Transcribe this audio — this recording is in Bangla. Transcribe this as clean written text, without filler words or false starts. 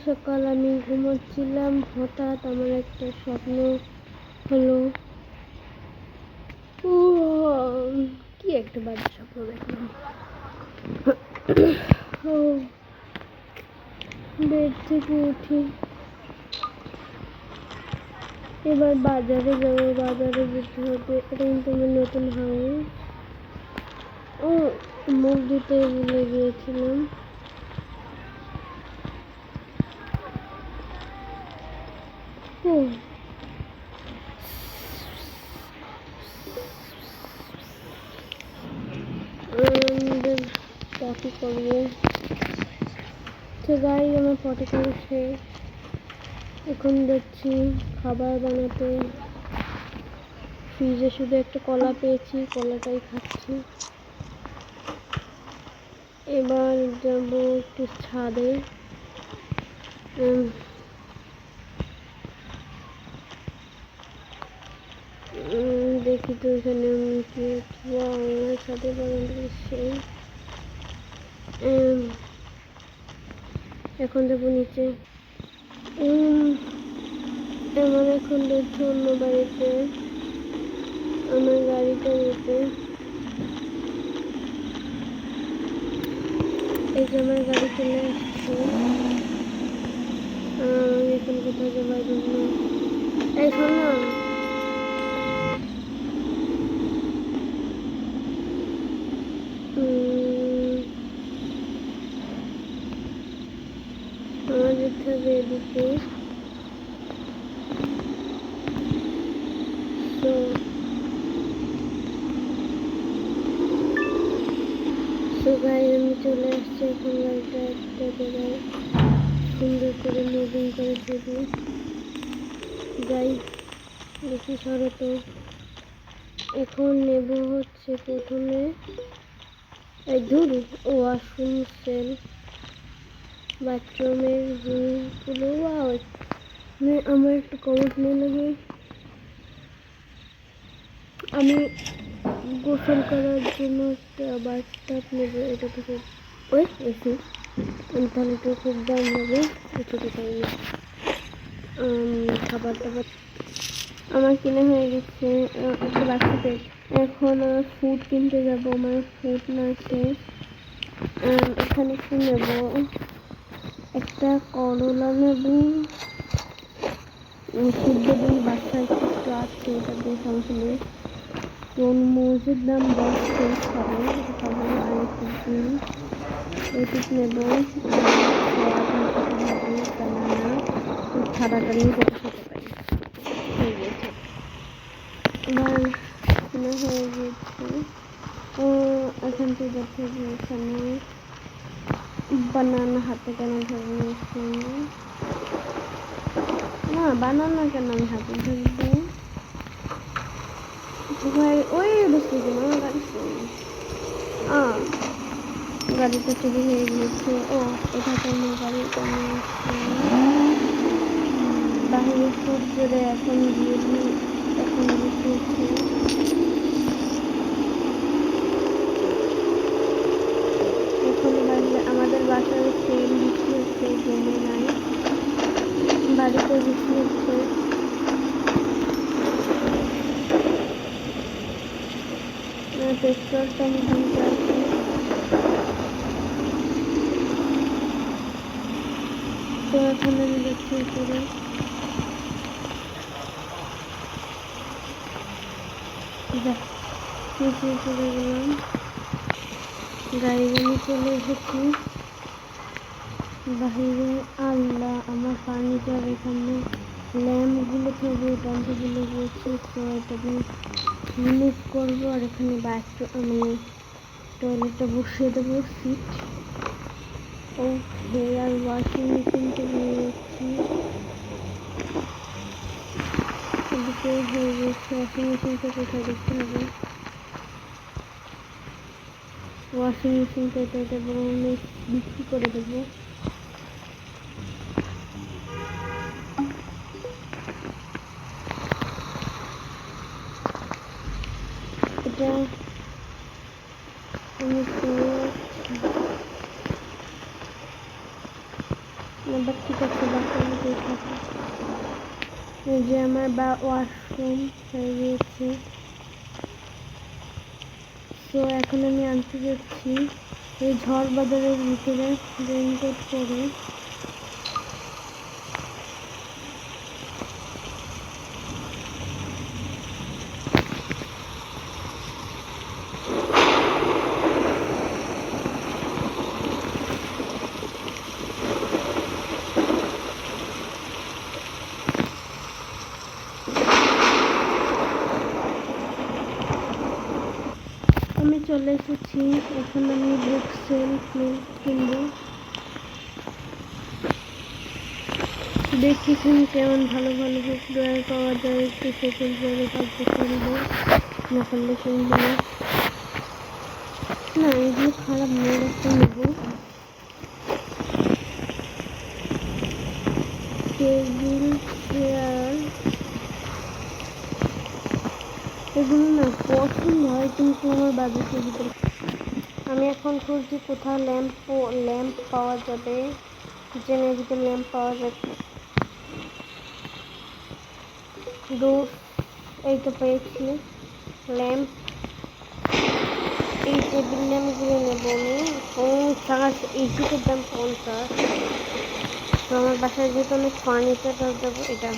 সকাল আমি ঘুমাচ্ছিলাম, হঠাৎ আমার একটা স্বপ্ন হলো। কি একটা বাজে স্বপ্ন দেখলাম। বেড থেকে উঠি, এবার বাজারে যাবো, বাজারে যেতে হবে। এটা কিন্তু আমার নতুন হাউস। মুখ ধুতে ভুলে গিয়েছিলাম। পটি করবো। গাই আমার পটি করা শেষ। এখন যাচ্ছি খাবার বানাতে। ফ্রিজে শুধু একটা কলা পেয়েছি, কলাটাই খাচ্ছি। এবার যাবো একটু ছাদে। দেখি তো এখানে আমি কি আমার ছাদে বাগানটা সেই। এখন যাবো নিচে। আমার এখন যাচ্ছে অন্য বাড়িতে আমার গাড়িটা নিতে। এই যে আমার গাড়ি চলে আসছে। আমি এখন কোথায় যাবার জন্য এই শোনো, আমার যেতে হবে এদিকে। তো গাড়ি আমি চলে আসছি। এখন গাড়িটা একটা জায়গায় সুন্দর করে মুভিং করে ফেলি। যাই দেখি সরো তো। এখন নেব হচ্ছে প্রথমে এই ধরু ওয়াশরুম সেল বাথরুমের জিনিসগুলো। আমার একটু কমেন্ট নিয়ে লাগে। আমি গোসল করার জন্য একটা বাথটাব নেবো। এটা থেকে ওই এসি তাহলে একটু খুব দাম হবে। ছোটো টাইমে খাবার দাবার আমার কিনে হয়ে গেছে। একটা বাচ্চাতে এখন ফুড কিনতে যাবো। আমার ফুড না শেষ। এখানে কি নেব? একটা করলা নেব। সিদ্ধ ডিম বাসায় একটু আছে, এটা দিয়ে সমস্যা নেই। তরমুজের দাম 10 শেষ হবে, এটা খাবো। আর একটু ডিম এটুক নেব। বানানা ছাড়াটা নিয়ে যেতে খেতে পারি। হয়ে গেছে, এবার কেনা হয়ে গেছে। এখান থেকে যাচ্ছে যে এখানে বানানা হাতে কেন ধরে নিয়েছি না, বানানা কেন আমি হাতে ধরবো? ওই বসে গেল আমার গাড়িটা চুরি হয়ে গিয়েছে। এটা তো আমার গাড়িটা বাহিরে খুব জোরে এখন গিয়ে এখন বসেছে। এখন বাজে আমাদের বাসায় সেল বিক্রি হচ্ছে, জমে নাই, বাড়িতে বিক্রি হচ্ছে। পেট্রোলটা আমি কিনতে আসি। তো এখন আমি যাচ্ছি করে নিচে চলে গেলাম। গাড়ি নিয়ে চলে এসেছি বাহিরে। আল্লাহ, আমার ফার্নিচার এখানে ল্যাম্পগুলো থেকে টানতে ভুলে গিয়েছি। তো এটা দিয়ে রিমুভ করবো। আর এখানে মানে টয়লেটটা বসিয়ে দেবো, সিট। ওকে, আর ওয়াশিং মেশিনটা নিয়ে যাচ্ছি। এদিকে হয়ে গেছে। ওয়াশিং মেশিনটা কোথায় দেখতে হবে? ওয়াশিং মেশিনটা এটা আমি বিক্রি করে দেবো। এটা আমি সব ঠিক আছে, বাসার মধ্যেই থাকে। এই যে আমার ওয়াশরুম হয়ে গিয়েছে। তো এখন আমি আনতে যাচ্ছি এই ঝড় বাদলের ভিতরে রেইনকোট পরে। আমি চলে এসেছি, এখন আমি বুক সেল কিনবো। দেখি কেমন ভালো ভালো বুক ড্রয়ার পাওয়া যায়, একটু সেকেন্ড ড্রয়ারে কাজটা কিনবো না করলে কিনবো না। না এগুলো খারাপ নয়, একটা নেবো। টেবিল চেয়ার এগুলো না পছন্দ হয়, কিন্তু আমার বাজেটের ভিতরে। আমি এখন খুঁজছি কোথাও ল্যাম্প পাওয়া যাবে, কিচেনের ভিতরে ল্যাম্প পাওয়া যাবে। এই তো পেয়েছি ল্যাম্প। এই টেবিল ল্যাম্পগুলো নেবো আমি 50, এইটুকুর দাম 50। তো আমার বাসায় যেহেতু অনেক ফার্নিচার দেবো, এটা